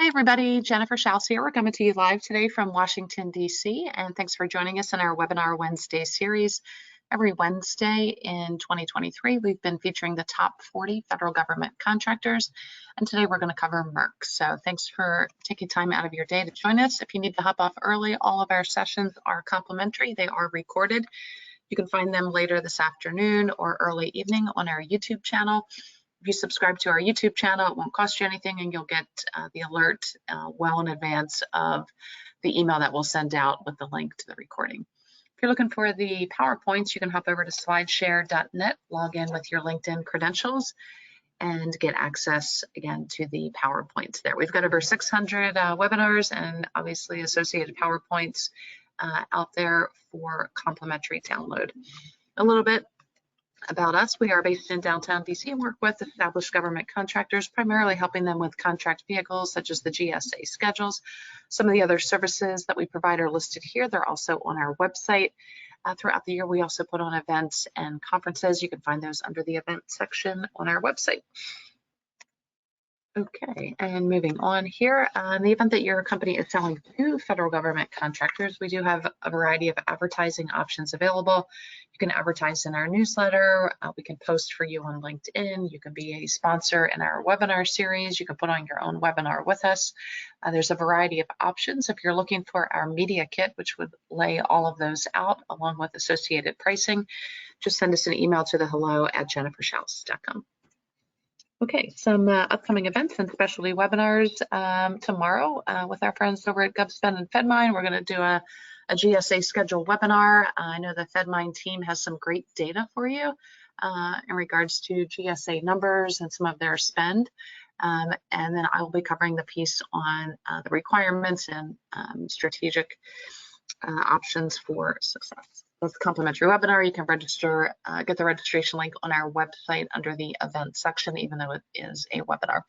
everybody, Jennifer Schaus here. We're coming to you live today from Washington, D.C., and thanks for joining us in our Webinar Wednesday series. Every Wednesday in 2023, we've been featuring the top 40 federal government contractors, and today we're going to cover Merk. So thanks for taking time out of your day to join us. If you need to hop off early, all of our sessions are complimentary. They are recorded. You can find them later this afternoon or early evening on our YouTube channel. If you subscribe to our YouTube channel, it won't cost you anything, and you'll get the alert well in advance of the email that we'll send out with the link to the recording. If you're looking for the PowerPoints, you can hop over to slideshare.net, log in with your LinkedIn credentials, and get access again to the PowerPoints there. We've got over 600 webinars and obviously associated PowerPoints out there for complimentary download. A little bit about us. We are based in downtown DC and work with established government contractors, primarily helping them with contract vehicles such as the GSA schedules. Some of the other services that we provide are listed here. They're also on our website. Throughout the year, we also put on events and conferences. You can find those under the event section on our website. Okay, and moving on here, in the event that your company is selling to federal government contractors, we do have a variety of advertising options available. You can advertise in our newsletter, we can post for you on LinkedIn, you can be a sponsor in our webinar series, you can put on your own webinar with us. There's a variety of options. If you're looking for our media kit, which would lay all of those out along with associated pricing, just send us an email to the hello@jenniferschaus.com. Okay, some upcoming events and specialty webinars tomorrow with our friends over at GovSpend and FedMine. We're going to do a GSA schedule webinar. I know the FedMine team has some great data for you in regards to GSA numbers and some of their spend. And then I will be covering the piece on the requirements and strategic options for success. That's a complimentary webinar. You can register, get the registration link on our website under the event section, even though it is a webinar.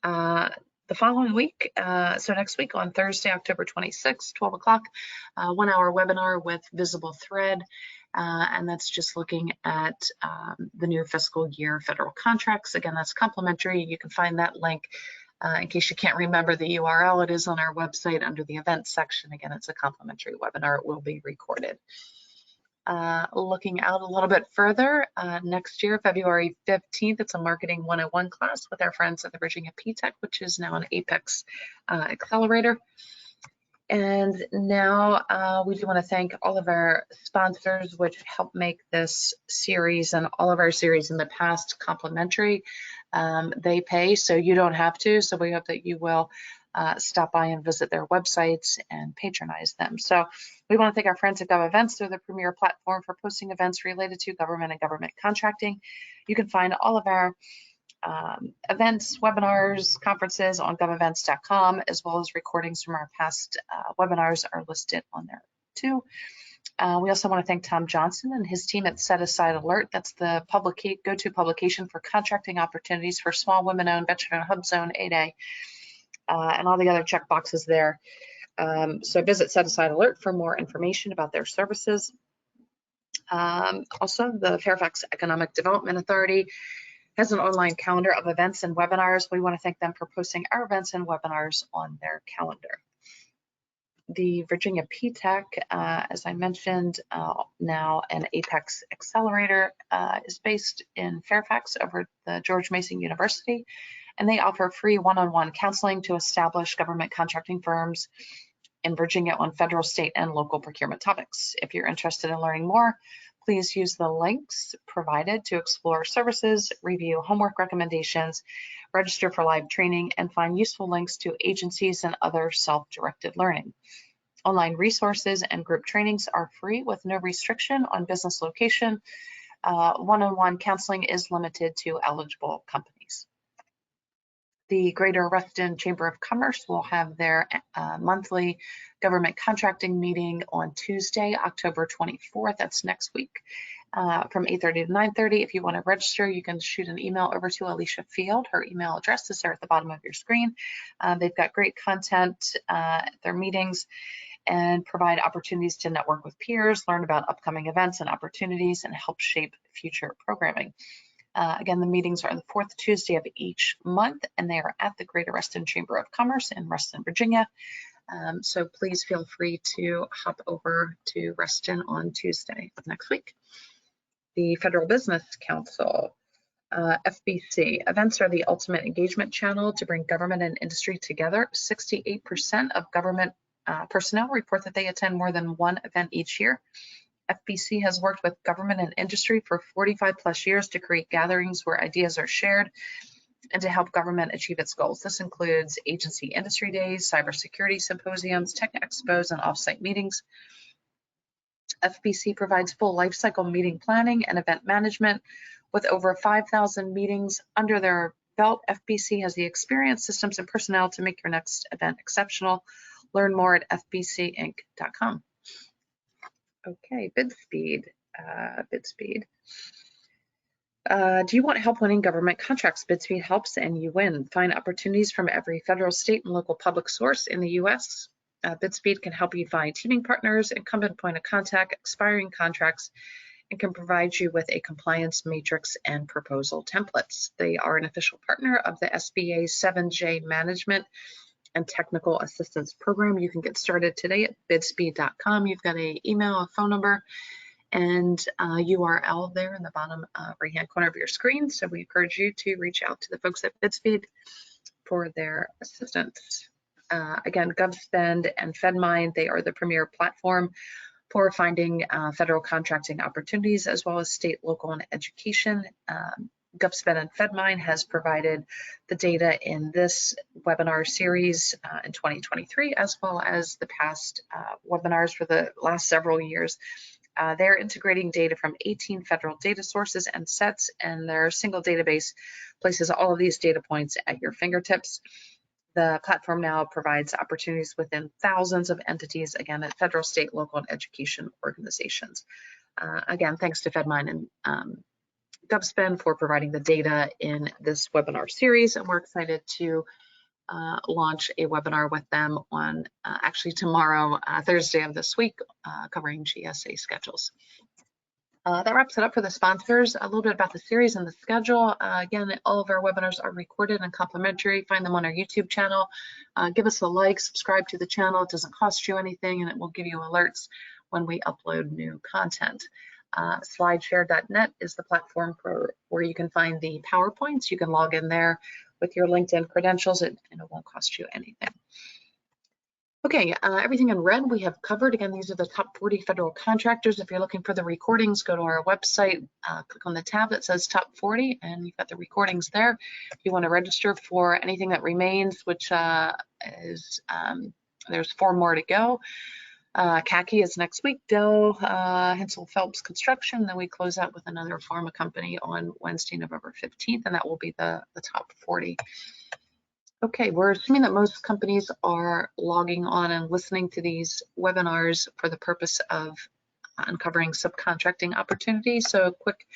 The following week, so next week on Thursday, October 26th, 12 o'clock, 1 hour webinar with Visible Thread. And that's just looking at the new fiscal year federal contracts. Again, that's complimentary. You can find that link in case you can't remember the URL. It is on our website under the events section. Again, it's a complimentary webinar. It will be recorded. Looking out a little bit further, next year, February 15th, it's a Marketing 101 class with our friends at the Virginia PTech, which is now an Apex accelerator. And now we do want to thank all of our sponsors, which help make this series and all of our series in the past complimentary. They pay, so you don't have to. So we hope that you will stop by and visit their websites and patronize them. So we want to thank our friends at GovEvents. They're the premier platform for posting events related to government and government contracting. You can find all of our events, webinars, conferences on govevents.com, as well as recordings from our past webinars are listed on there too. We also want to thank Tom Johnson and his team at Set Aside Alert. That's the go-to publication for contracting opportunities for small women-owned veteran hub zone 8A and all the other check boxes there. So visit Set Aside Alert for more information about their services. Also, the Fairfax Economic Development Authority has an online calendar of events and webinars. We want to thank them for posting our events and webinars on their calendar. The Virginia PTech, as I mentioned, now an Apex accelerator, is based in Fairfax over at the George Mason University, and they offer free one-on-one counseling to establish government contracting firms in Virginia on federal, state, and local procurement topics. If you're interested in learning more, please use the links provided to explore services, review homework recommendations, register for live training, and find useful links to agencies and other self-directed learning. Online resources and group trainings are free with no restriction on business location. One-on-one counseling is limited to eligible companies. The Greater Reston Chamber of Commerce will have their monthly government contracting meeting on Tuesday, October 24th. That's next week from 8:30 to 9:30. If you want to register, you can shoot an email over to Alicia Field. Her email address is there at the bottom of your screen. They've got great content at their meetings and provide opportunities to network with peers, learn about upcoming events and opportunities, and help shape future programming. Again, the meetings are the fourth Tuesday of each month, and they are at the Greater Reston Chamber of Commerce in Reston, Virginia. So please feel free to hop over to Reston on Tuesday of next week. The Federal Business Council, FBC. Events are the ultimate engagement channel to bring government and industry together. 68% of government personnel report that they attend more than one event each year. FBC has worked with government and industry for 45 plus years to create gatherings where ideas are shared and to help government achieve its goals. This includes agency industry days, cybersecurity symposiums, tech expos, and offsite meetings. FBC provides full lifecycle meeting planning and event management. With over 5,000 meetings under their belt, FBC has the experience, systems, and personnel to make your next event exceptional. Learn more at fbcinc.com. Okay, bid speed. Do you want help winning government contracts? BidSpeed helps and you win. Find opportunities from every federal, state, and local public source in the U.S. BidSpeed can help you find teaming partners, incumbent point of contact, expiring contracts, and can provide you with a compliance matrix and proposal templates. They are an official partner of the SBA 7J Management and Technical Assistance Program. You can get started today at bidspeed.com. You've got an email, a phone number, and URL there in the bottom right-hand corner of your screen. So we encourage you to reach out to the folks at BidSpeed for their assistance. Again, GovSpend and FedMine, they are the premier platform for finding federal contracting opportunities, as well as state, local, and education. GovSpend and FedMine has provided the data in this webinar series in 2023, as well as the past webinars for the last several years. They're integrating data from 18 federal data sources and sets, and their single database places all of these data points at your fingertips. The platform now provides opportunities within thousands of entities, again, at federal, state, local, and education organizations. Again, thanks to FedMine and GovSpend for providing the data in this webinar series, and we're excited to launch a webinar with them on actually tomorrow, Thursday of this week, covering GSA schedules. That wraps it up for the sponsors. A little bit about the series and the schedule. Again, all of our webinars are recorded and complimentary. Find them on our YouTube channel. Give us a like, subscribe to the channel. It doesn't cost you anything, and it will give you alerts when we upload new content. Slideshare.net is the platform for where you can find the PowerPoints. You can log in there with your LinkedIn credentials, and it won't cost you anything. Okay, everything in red we have covered. Again, these are the top 40 federal contractors. If you're looking for the recordings, go to our website, click on the tab that says top 40, and you've got the recordings there. If you want to register for anything that remains, which is, there's 4 more to go. CACI is next week, Dell, Hensel Phelps Construction, then we close out with another pharma company on Wednesday, November 15th, and that will be the top 40. Okay, we're assuming that most companies are logging on and listening to these webinars for the purpose of uncovering subcontracting opportunities. So a quick,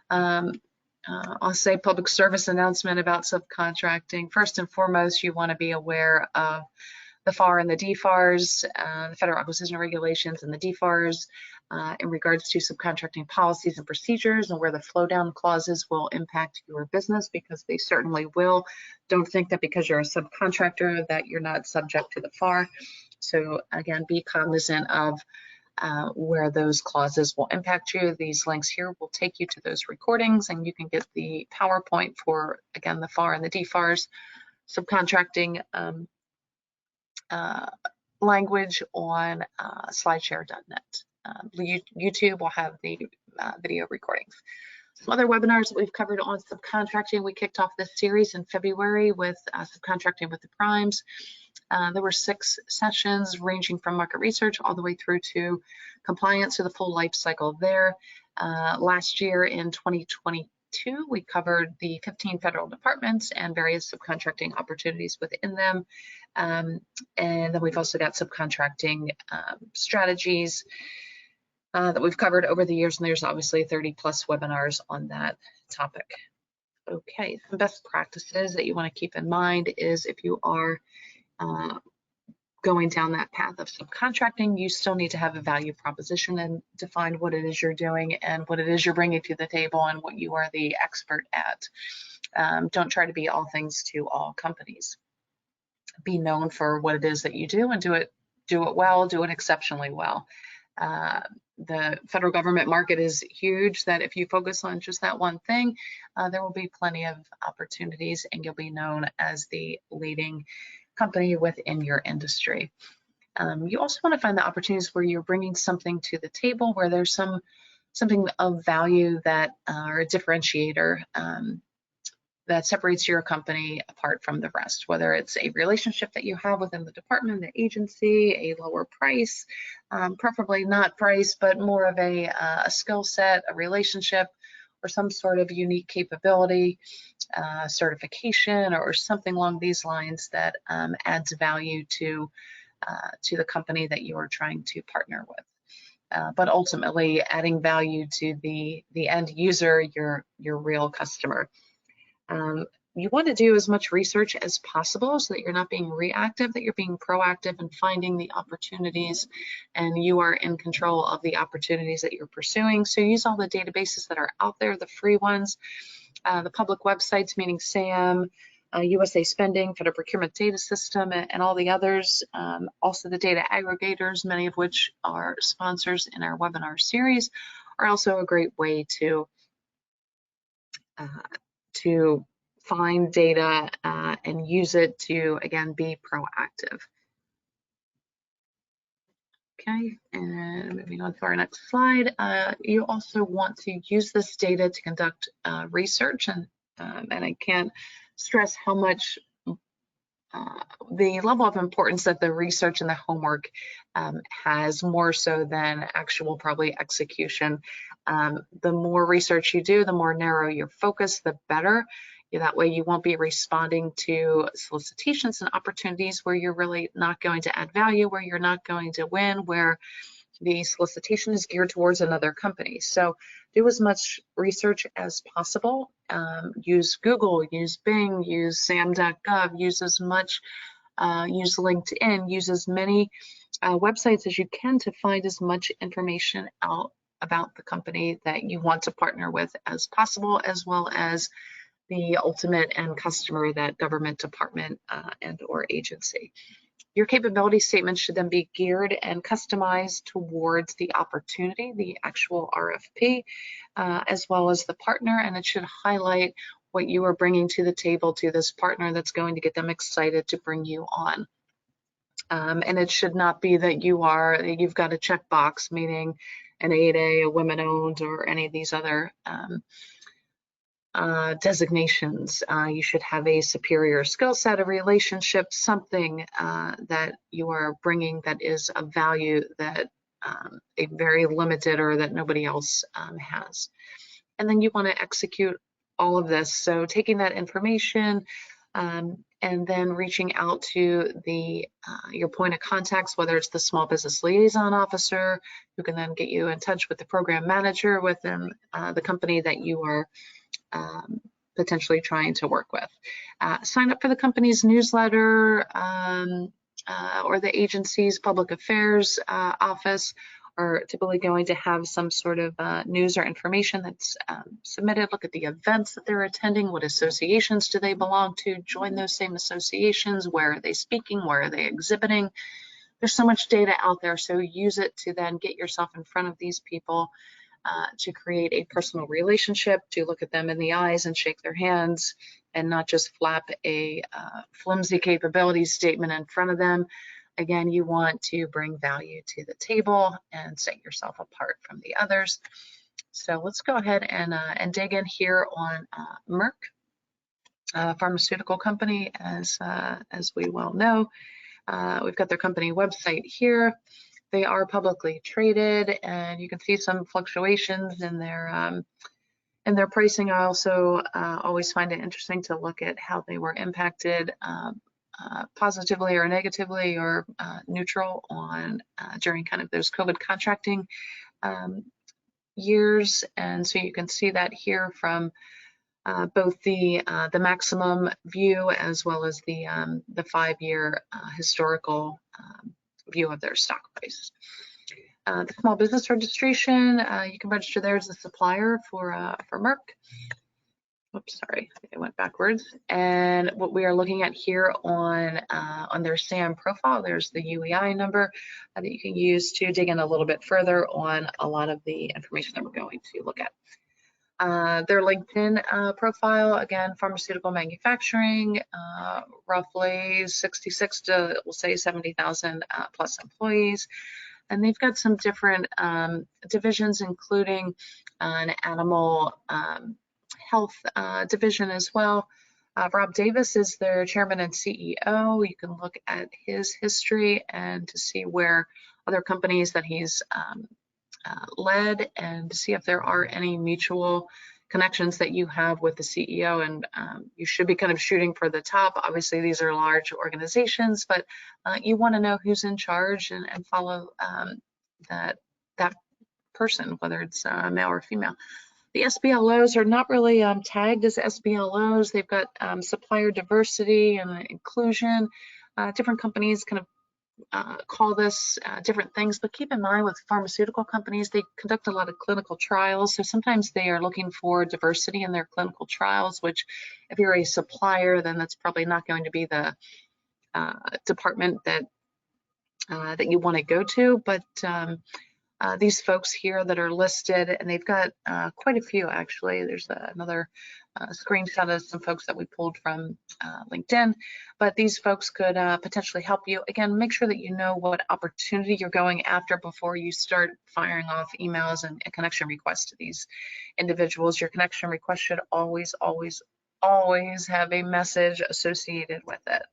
I'll say public service announcement about subcontracting. First and foremost, you want to be aware of the FAR and the DFARS, the Federal Acquisition Regulations and the DFARS in regards to subcontracting policies and procedures, and where the flow down clauses will impact your business, because they certainly will. Don't think that because you're a subcontractor that you're not subject to the FAR. So again, be cognizant of where those clauses will impact you. These links here will take you to those recordings, and you can get the PowerPoint for, again, the FAR and the DFARS subcontracting language on slideshare.net. YouTube will have the video recordings. Some other webinars that we've covered on subcontracting. We kicked off this series in February with subcontracting with the primes. There were 6 sessions ranging from market research all the way through to compliance, to the full life cycle there. Last year in 2022, we covered the 15 federal departments and various subcontracting opportunities within them. And then we've also got subcontracting strategies that we've covered over the years, and there's obviously 30 plus webinars on that topic. Okay, some best practices that you want to keep in mind is if you are going down that path of subcontracting, you still need to have a value proposition and define what it is you're doing and what it is you're bringing to the table and what you are the expert at. Don't try to be all things to all companies. Be known for what it is that you do and do it well, do it exceptionally well. The federal government market is huge, that if you focus on just that one thing, there will be plenty of opportunities and you'll be known as the leading company within your industry. You also want to find the opportunities where you're bringing something to the table, where there's something of value that or a differentiator that separates your company apart from the rest, whether it's a relationship that you have within the department, the agency, a lower price, preferably not price, but more of a skill set, a relationship, or some sort of unique capability, certification, or something along these lines that adds value to the company that you are trying to partner with. But ultimately adding value to the end user, your real customer. You want to do as much research as possible so that you're not being reactive, that you're being proactive and finding the opportunities, and you are in control of the opportunities that you're pursuing. So use all the databases that are out there, the free ones, the public websites, meaning SAM, USA Spending, Federal Procurement Data System, and all the others. Also the data aggregators, many of which are sponsors in our webinar series, are also a great way to find data and use it to, again, be proactive. Okay, and moving on to our next slide. You also want to use this data to conduct research, and I can't stress how much the level of importance that the research and the homework has, more so than actual probably execution. The more research you do, the more narrow your focus, the better. That way you won't be responding to solicitations and opportunities where you're really not going to add value, where you're not going to win, where the solicitation is geared towards another company. So do as much research as possible. Use Google, use Bing, use sam.gov, use as much, use LinkedIn, use as many websites as you can to find as much information out about the company that you want to partner with as possible, as well as the ultimate end customer, that government department and or agency. Your capability statement should then be geared and customized towards the opportunity, the actual RFP, as well as the partner, and it should highlight what you are bringing to the table to this partner that's going to get them excited to bring you on. And it should not be that you've got a checkbox, meaning an 8A, a women-owned, or any of these other designations. You should have a superior skill set, a relationship, something that you are bringing that is of value, that a very limited or that nobody else has. And then you want to execute all of this. So taking that information and then reaching out to your point of contacts, whether it's the small business liaison officer, who can then get you in touch with the program manager within the company that you are potentially trying to work with. Sign up for the company's newsletter or the agency's public affairs office are typically going to have some sort of news or information that's submitted. Look at the events that they're attending. What associations do they belong to? Join those same associations. Where are they speaking? Where are they exhibiting? There's so much data out there, so use it to then get yourself in front of these people, to create a personal relationship, to look at them in the eyes and shake their hands, and not just flap a flimsy capabilities statement in front of them. Again, you want to bring value to the table and set yourself apart from the others. So let's go ahead and dig in here on Merk, pharmaceutical company, as we well know. We've got their company website here. They are publicly traded, and you can see some fluctuations in their pricing. I also always find it interesting to look at how they were impacted positively or negatively or neutral on during kind of those COVID contracting years. And so you can see that here from both the maximum view as well as the 5-year historical view of their stock price. The small business registration, you can register there as a supplier for Merk. Oops, sorry, I think I went backwards. And what we are looking at here on their SAM profile, there's the UEI number that you can use to dig in a little bit further on a lot of the information that we're going to look at. Their LinkedIn profile, again, pharmaceutical manufacturing, roughly 66 to, we'll say 70,000 plus employees. And they've got some different divisions, including an animal health division as well. Rob Davis is their chairman and CEO. You can look at his history and to see where other companies that he's led and to see if there are any mutual connections that you have with the CEO. And you should be kind of shooting for the top. Obviously, these are large organizations, but you want to know who's in charge and follow that person, whether it's male or female. The SBLOs are not really tagged as SBLOs. They've got supplier diversity and inclusion. Different companies kind of call this different things, but keep in mind with pharmaceutical companies, they conduct a lot of clinical trials. So sometimes they are looking for diversity in their clinical trials, which if you're a supplier, then that's probably not going to be the department that you want to go to. But these folks here that are listed, and they've got quite a few actually. There's another screenshot of some folks that we pulled from LinkedIn, but these folks could potentially help you. Again, make sure that you know what opportunity you're going after before you start firing off emails and connection requests to these individuals. Your connection request should always, always, always have a message associated with it.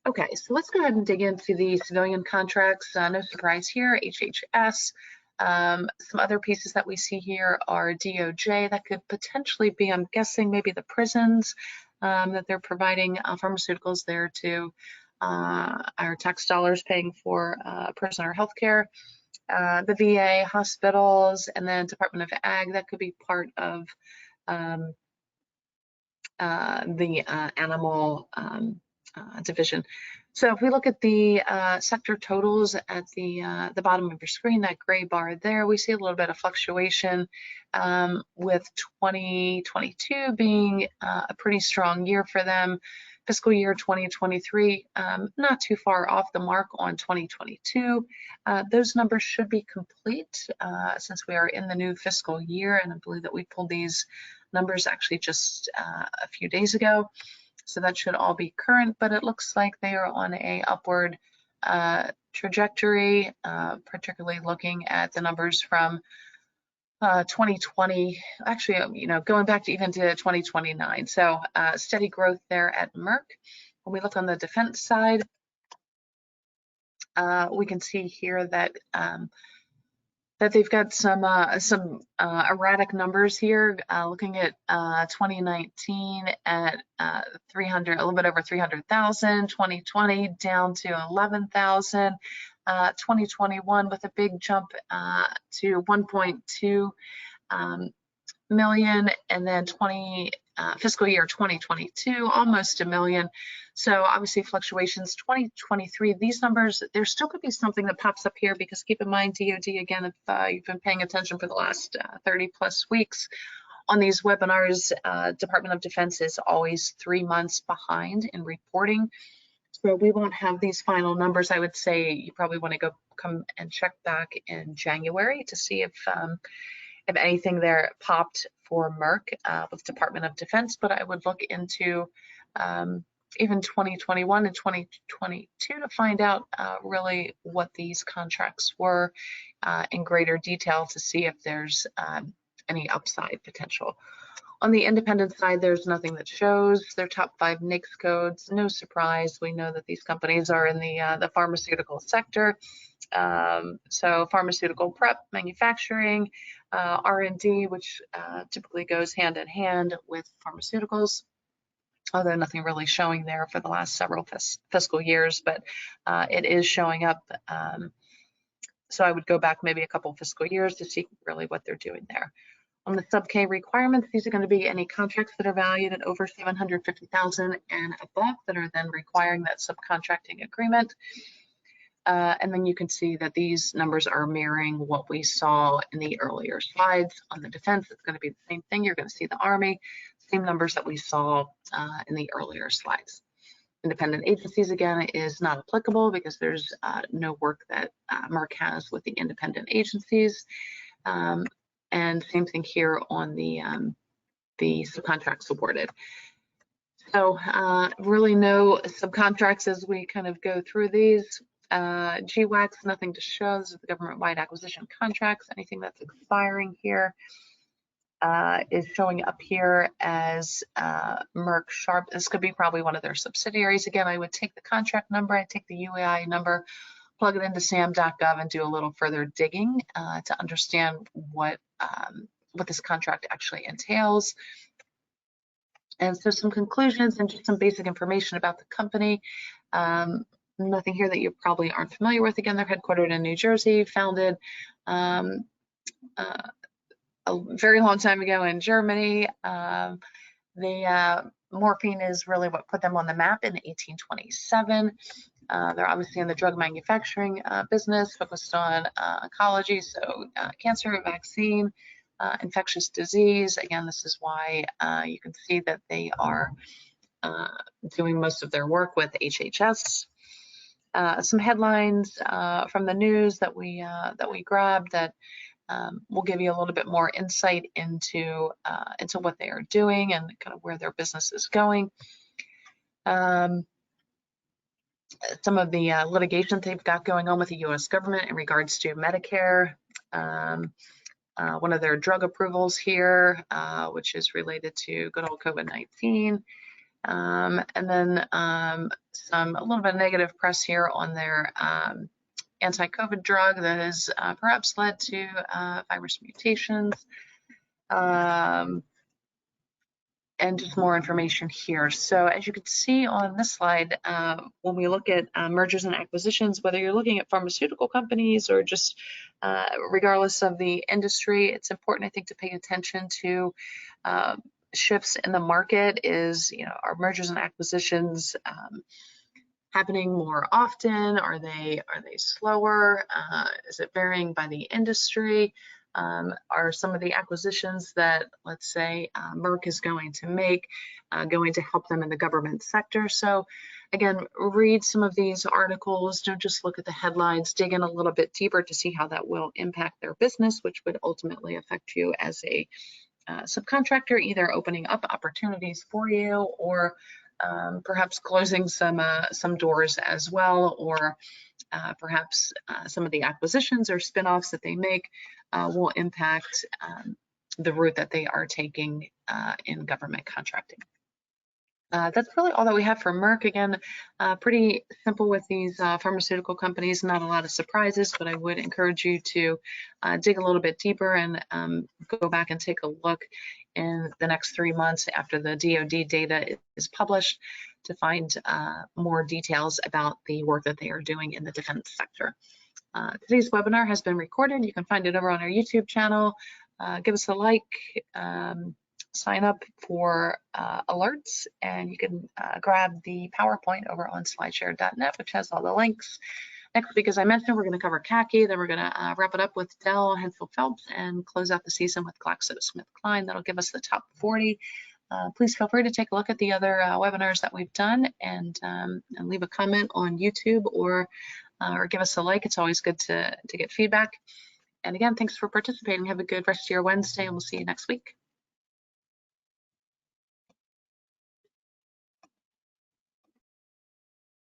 Okay, so let's go ahead and dig into the civilian contracts. No surprise here, HHS. Some other pieces that we see here are DOJ. That could potentially be, I'm guessing, maybe the prisons that they're providing pharmaceuticals there to our tax dollars paying for prisoner health care. The VA, hospitals, and then Department of Ag. That could be part of the animal division. So if we look at the sector totals at the bottom of your screen, that gray bar there, we see a little bit of fluctuation with 2022 being a pretty strong year for them. Fiscal year 2023, not too far off the mark on 2022. Those numbers should be complete since we are in the new fiscal year, and I believe that we pulled these numbers actually just a few days ago. So that should all be current, but it looks like they are on a upward trajectory, particularly looking at the numbers from 2020, actually, going back to even to 2029. So steady growth there at Merk. When we look on the defense side, we can see here that that they've got some erratic numbers here. Looking at 2019 at 300, a little bit over 300,000. 2020 down to 11,000. 2021 with a big jump to 1.2 million, and then fiscal year 2022 almost a million. So obviously fluctuations. 2023, these numbers, there still could be something that pops up here, because keep in mind DoD, again, if you've been paying attention for the last 30 plus weeks on these webinars, Department of Defense is always 3 months behind in reporting. So we won't have these final numbers. I would say you probably want to come and check back in January to see if anything there popped for Merk with Department of Defense. But I would look into even 2021 and 2022 to find out really what these contracts were in greater detail to see if there's any upside potential. On the independent side, there's nothing that shows their top 5 NAICS codes. No surprise, we know that these companies are in the pharmaceutical sector. So pharmaceutical prep, manufacturing, R&D, which typically goes hand in hand with pharmaceuticals. Although nothing really showing there for the last several fiscal years, but it is showing up. So I would go back maybe a couple fiscal years to see really what they're doing there. On the sub K requirements, these are going to be any contracts that are valued at over $750,000 and above that are then requiring that subcontracting agreement. And then you can see that these numbers are mirroring what we saw in the earlier slides. On the defense, it's going to be the same thing. You're going to see the Army, same numbers that we saw in the earlier slides. Independent agencies, again, is not applicable because there's no work that Merk has with the independent agencies. And same thing here on the subcontracts awarded. So really no subcontracts as we kind of go through these. GWACs, nothing to show. This is the government-wide acquisition contracts. Anything that's expiring here is showing up here as Merk Sharp. This could be probably one of their subsidiaries. Again, I would take the contract number, I'd take the UAI number, plug it into sam.gov and do a little further digging to understand what this contract actually entails. And so some conclusions and just some basic information about the company. Nothing here that you probably aren't familiar with. Again, they're headquartered in New Jersey, founded a very long time ago in Germany. Morphine is really what put them on the map in 1827. They're obviously in the drug manufacturing business, focused on oncology, so cancer, vaccine, infectious disease. Again, this is why you can see that they are doing most of their work with HHS. Some headlines from the news that we grabbed that will give you a little bit more insight into what they are doing and kind of where their business is going. Some of the litigation they've got going on with the U.S. government in regards to Medicare. One of their drug approvals here, which is related to good old COVID-19. And then a little bit of negative press here on their anti-COVID drug that has perhaps led to virus mutations. And just more information here. So as you can see on this slide, when we look at mergers and acquisitions, whether you're looking at pharmaceutical companies or just regardless of the industry, it's important, I think, to pay attention to shifts in the market. Are mergers and acquisitions happening more often? Are they slower? Is it varying by the industry? Are some of the acquisitions that, let's say, Merk is going to make going to help them in the government sector? So again, read some of these articles. Don't just look at the headlines. Dig in a little bit deeper to see how that will impact their business, which would ultimately affect you as a subcontractor, either opening up opportunities for you or perhaps closing some doors as well, or perhaps some of the acquisitions or spin-offs that they make will impact the route that they are taking in government contracting. That's really all that we have for Merk. Again, pretty simple with these pharmaceutical companies, not a lot of surprises, but I would encourage you to dig a little bit deeper and go back and take a look in the next 3 months after the DoD data is published to find more details about the work that they are doing in the defense sector. Today's webinar has been recorded. You can find it over on our YouTube channel. Give us a like. Sign up for alerts, and you can grab the PowerPoint over on slideshare.net, which has all the links. Next week, as I mentioned, we're going to cover khaki, then we're going to wrap it up with Dell, Hensel Phelps, and close out the season with GlaxoSmithKline. That'll give us the top 40. Please feel free to take a look at the other webinars that we've done and leave a comment on YouTube or give us a like. It's always good to get feedback. And again, thanks for participating. Have a good rest of your Wednesday, and we'll see you next week.